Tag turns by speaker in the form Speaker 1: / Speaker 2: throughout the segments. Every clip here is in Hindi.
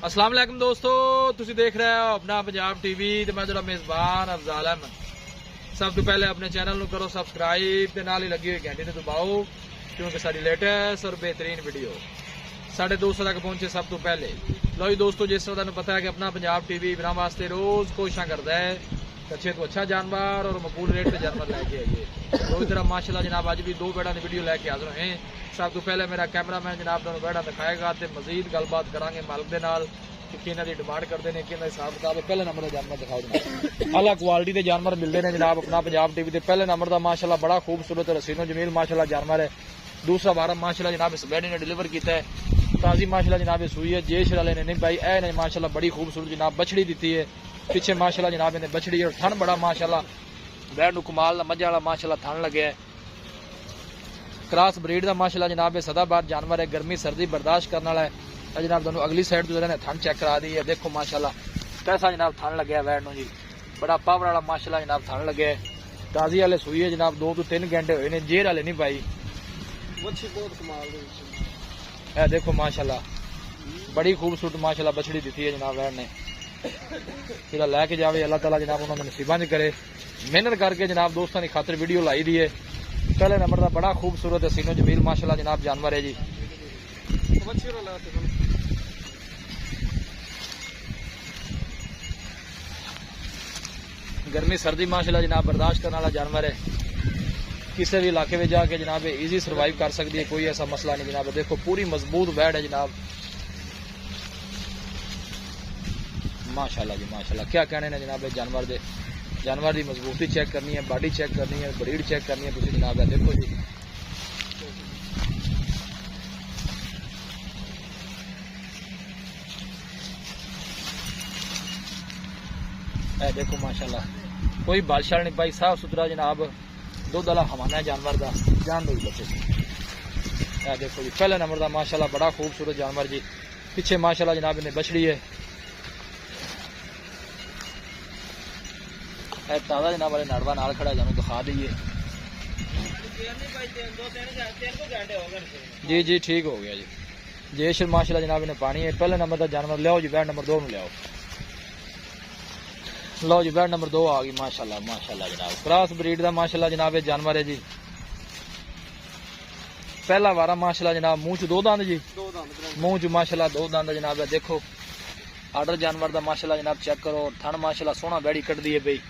Speaker 1: अस्सलाम वालेकुम दोस्तों, तुसी देख रहे हो अपना पंजाब टीवी ते मैं तेरा मेजबान अफजाल अहमद। सब तो पहले अपने चैनल नू करो सबसक्राइब ते नाल ही लगी हुई घंटी नू दबाओ क्योंकि साडी लेटेस्ट और बेहतरीन वीडियो साढ़े दोस्तों तक पहुंचे सब तो पहले। लो जी दोस्तों, जिस तरह तुहानू पता है कि अपना पंजाब टीवी बिना वास्ते रोज कोशिशां करता है अच्छे तो अच्छा जानवर और मकबूल रेट से जानवर लैके आइए। तो तरह माशाल्लाह जनाब अज भी दो बैड़ा की वीडियो लैके हाजिर हैं। सब तो पहले मेरा कैमरामैन जनाब तुहानू बैड़ा दिखाएगा तो मजीद गलबात करांगे मालिक दे नाल कि किन्हां दी डिमांड करते हैं, किन्हां दा हिसाब किताब है। पहले नंबर का जानवर दिखाओ जनाब। अला क्वालिटी के जानवर मिलते हैं जनाब अपना पंजाब टीवी ते। पहले नंबर का माशाल्लाह बड़ा खूबसूरत रसीनो जमील माशाल्लाह जानवर है। दूसरा बारह माशाल्लाह जनाब इस बैडी ने डिलीवर किया है, ताजी माशाल्लाह जनाब सुई है। जेश वाले ने नहीं भाई ए ने माशाल्लाह बड़ी खूबसूरत जनाब बछड़ी दी है। पिछे माशाल्लाह जनाब इन्हें बछड़ी और थन बड़ा माशाल्लाह बैड नू कमाल मजा वाला माशाल्लाह थन लगे है। क्रॉस ब्रीड का माशाल्लाह जनाब सदाबार जानवर है, गर्मी सर्दी बर्दाश्त करने वाला है। जनाब तुहानू अगली साइड तो थन चेक करा दी है, देखो माशाल्लाह कैसा जनाब थन लगे है बैड नू जी, बड़ा पावर वाला माशाल्लाह जनाब थन लगे है। ताजी वाले सुई है जनाब 2 तो 3 घंटे हुए ने, जेर वाले नहीं पाई।
Speaker 2: बहुत कमाल
Speaker 1: है देखो माशाल्लाह बड़ी खूबसूरत माशाल्लाह बछड़ी दी है जनाब बैड ने। जिहड़ा लैके जावे अल्लाह ताला जनाब उन्होंने नसीबां च करे। मेहनत करके जनाब दोस्तों की खातिर वीडियो लाई दी है। पहले नंबर का बड़ा खूबसूरत सीनो जमील माशाल्लाह जनाब जानवर है जी। गर्मी सर्दी माशाल्लाह जनाब बर्दाश्त करने वाला जानवर है। किसी भी इलाके में जाके जनाब इजी सर्वाइव कर सकती है, कोई ऐसा मसला नहीं जनाब। देखो पूरी मजबूत बैड है जनाब माशाल्लाह जी माशाल्लाह। क्या कहने ने जनाब जानवर दे, जानवर की मजबूती चेक करनी है, बॉडी चेक करनी है, ब्रीड चेक करनी है तुसी जनाब। देखो जी ए देखो माशाल्लाह कोई बादशाह नहीं भाई, साफ सुथरा जनाब दुध वाला हवाना है जानवर का। जान दो बच्चे ए देखो जी पहले नंबर का माशाल्लाह बड़ा खूबसूरत जानवर जी। पीछे माशाल्लाह जनाब इन्हें बछड़ी है ताजा जनाब वाले नड़वा नाल खड़ा जानो दिखा दीजिए। जी जी ठीक हो गया जी। जेश माशाल्लाह जनाब इन्हें पानी है। पहले नंबर का जानवर लियाओ जी, बैड नंबर 2 में लियाओ। लो जी बैड नंबर 2 आ गई माशाल्लाह माशाल्लाह जनाब। क्रॉस ब्रीड का माशाल्लाह जनाब ये जानवर है जी। पहला वारा माशाल्लाह जनाब मुंह च 2 दंद जी, मुंह च माशाल्लाह 2 दंद जनाब है। देखो आर्डर जानवर का माशाल्लाह जनाब चेक करो। थन माशाल्लाह सोहना बैड़ी कट दी है बई।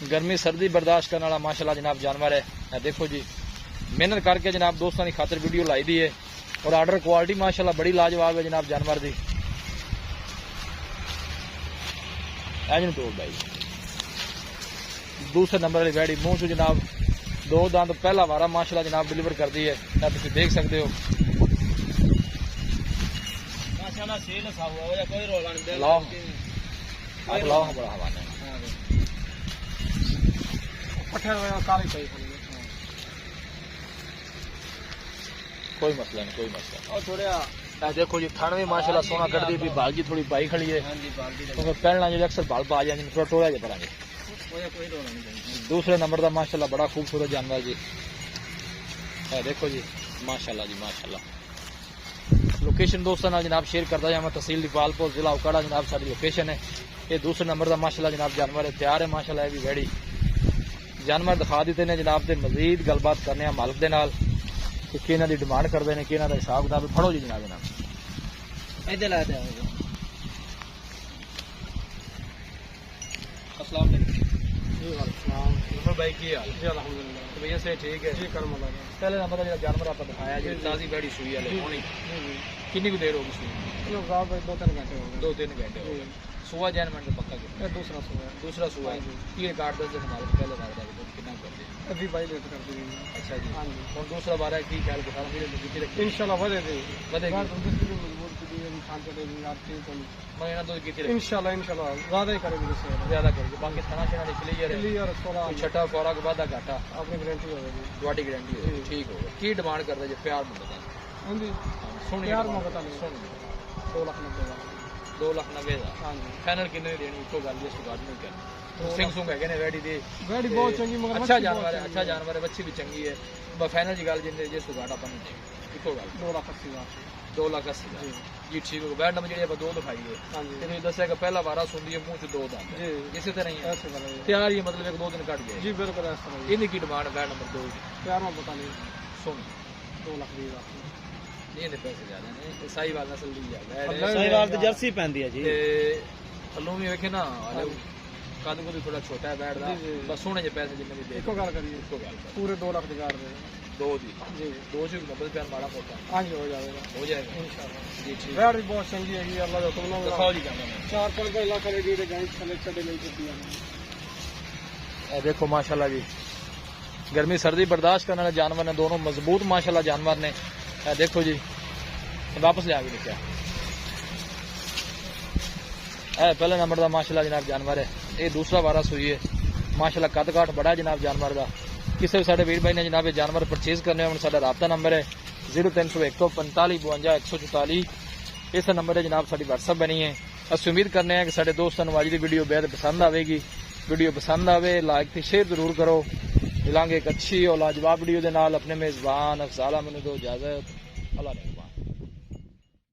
Speaker 1: गर्मी सर्दी बर्दाश्त करने वाला माशाल्लाह जनाब जानवर है। देखो जी मेहनत करके जनाब दोस्तों की खातिर वीडियो लाई दी है और आर्डर क्वालिटी माशाल्लाह बड़ी लाजवाब है जनाब जानवर दी। तोड़ भाई दूसरे नंबर वाली बैड़ी मुंह से जनाब 2 दंद पहला वारा माशाल्लाह जनाब डिलीवर कर दी है। तुम देख सकते हो लाओ बड़ा हवाना है। कोई मसला नहीं, कोई मसला और थोड़ा देखो जी थन भी माशाल्लाह सोना कर दी भी। बाल जी थोड़ी पाई खड़ी है क्योंकि पहलना जो अक्सर बाल पा जाए थोड़ा टोला जा पड़ा। दूसरे नंबर का माशाल्लाह बड़ा खूबसूरत जानवर जी है। देखो जी माशाल्लाह जी माशाल्लाह। लोकेशन दोस्तों नाल जनाब शेयर करता जाए। मैं तहसील दीपालपुर जिला उकाड़ा जनाब सारी लोकेशन है। ये दूसरे नंबर का माशाल्लाह जनाब जानवर है, तैयार है माशाल्लाह। भी बैड़ी जानवर दिखा देते हैं जनाब से मजीद गलबात करने मालिक के नाल कि किन्हां दी डिमांड करते हैं, किन्हां दा हिसाब किताब। फड़ो जी जनाब जनाब इधर ला दे। अस्सलाम वालेकुम भाई, की हाल है? अल्हम्दुलिल्लाह भैया से ठीक है। पहले नंबर का जानवर आपको दिखाया जी ताजी बैड़ी सुई वाले होनी कितनी को देर होगी सुई?
Speaker 2: 2-3 घंटे हो गए।
Speaker 1: 2-3 घंटे हो गए। सुबह जैन मिनट पक्का दूसरा सुबह है। ये काट दस दिन मालिक पहले बार कितना कर दिया
Speaker 2: अभी भाई लेट कर दी।
Speaker 1: अच्छा जी हाँ जी। और दूसरा बार है की ख्याल बता
Speaker 2: इंशाल्लाह बढ़े इंशाल्लाह ज्यादा ही करेंगे,
Speaker 1: ज्यादा करेंगे। बाकी खाना शाना निकली
Speaker 2: और थोड़ा
Speaker 1: छठा फौरा के बाद घाटा
Speaker 2: अपनी गारंटी होगी,
Speaker 1: ਤੁਹਾਡੀ गारंटी होगी। ठीक होगा। की डिमांड कर रहे प्यार में बता
Speaker 2: हाँ जी
Speaker 1: सुन
Speaker 2: प्यार में बता नहीं।
Speaker 1: सुन
Speaker 2: 2,90,000
Speaker 1: 2,90,000
Speaker 2: हाँ जी।
Speaker 1: फाइनल कितने देनी को गल इस बात नहीं करनी। सिंह सुंग है वेड़ी दी
Speaker 2: वेड़ी बहुत चंगी मगर
Speaker 1: अच्छा जानवर है, अच्छा जानवर है। बच्ची भी चंगी है। फाइनल की गल जिन्हें जिस तो घाटा अपन इको गल
Speaker 2: 2,80,000
Speaker 1: 2,80,000 जी ठीक है बैड नंबर जी आप दो दिखाई है
Speaker 2: हाँ जी
Speaker 1: तुम दसिया कि पहला वारा सुनती है मुंह च दो दांत
Speaker 2: जी
Speaker 1: इसी तरह ही है
Speaker 2: ऐसे करें
Speaker 1: तैयार ही मतलब एक दो दिन कट गए
Speaker 2: जी बिल्कुल ऐसा करें
Speaker 1: इन्हीं की डिमांड बैड नंबर 2
Speaker 2: प्यार में बता नहीं
Speaker 1: सुन
Speaker 2: 2,20,000
Speaker 1: नहीं दे पैसे ज्यादा ने सही वाल नस्ल दी है
Speaker 3: ਸਾਈਵਾਲ ਤੇ ਜਰਸੀ ਪੈਂਦੀ ਹੈ ਜੀ
Speaker 1: ਤੇ ਅਲੂ ਵੀ ਵੇਖੇ ਨਾ ਹਾਲੇ ਕਦ ਕੋ ਵੀ ਥੋੜਾ ਛੋਟਾ ਹੈ ਬੈਠਦਾ
Speaker 2: ਜੀ, ਜੀ।
Speaker 1: ਬਸ ਸੋਹਣੇ ਜਿਹੇ ਪੈਸੇ ਜਿੰਨੇ ਵੀ ਦੇ
Speaker 2: ਇੱਕੋ ਗੱਲ ਕਰੀਏ
Speaker 1: ਇੱਕੋ ਗੱਲ ਕਰ।
Speaker 2: पूरे 2 लाख दिगाड़ दे
Speaker 1: ਦੋ ਦੀ
Speaker 2: जी
Speaker 1: ਦੋ ਚ ਵੀ 90 ਰੁਪਏ ਮਾੜਾ ਮੋਟਾ
Speaker 2: हाँ जी हो जाएगा
Speaker 1: ਹੋ ਜਾਏਗਾ
Speaker 2: इंशाल्लाह
Speaker 1: ਜੀ ਠੀਕ
Speaker 2: बैठ भी बहुत चंगी है अल्लाह का हुक्म ना
Speaker 1: ਦਿਖਾਓ ਜੀ ਕਹਿੰਦਾ
Speaker 2: 4-5 लाख करेगी तो गाइस थले चढ़े नहीं करती है
Speaker 1: ਇਹ ਦੇਖੋ ਮਾਸ਼ਾਅੱਲਾ ਜੀ गर्मी सर्दी बर्दाश्त करने वाले जानवर ने दोनों मजबूत माशाल्लाह जानवर ने ये देखो जी वापस ले आ गए क्या पहले नंबर का माशाल्लाह जनाब जानवर है ये दूसरा वारस हुई है माशाल्लाह कद काठ बड़ा है जनाब जानवर का किसी भी साढ़े वीर भाई ने जनाब ये जानवर परचेज करने हो साਡਾ राबता नंबर है 0301 45 52 144 इस नंबर है जनाब साड़ी WhatsApp बनी है ਅਸੀਂ उम्मीद करने हैं कि साढ़े दोस्तों को आज की वीडियो बेहद पसंद आएगी वीडियो पसंद आवे लाइक ते शेयर जरूर करो मिलांगे एक अच्छी और लाजवाब वीडियो के नाल अपने मेजबान अफजाल अहमद को इजाजत अल्लाह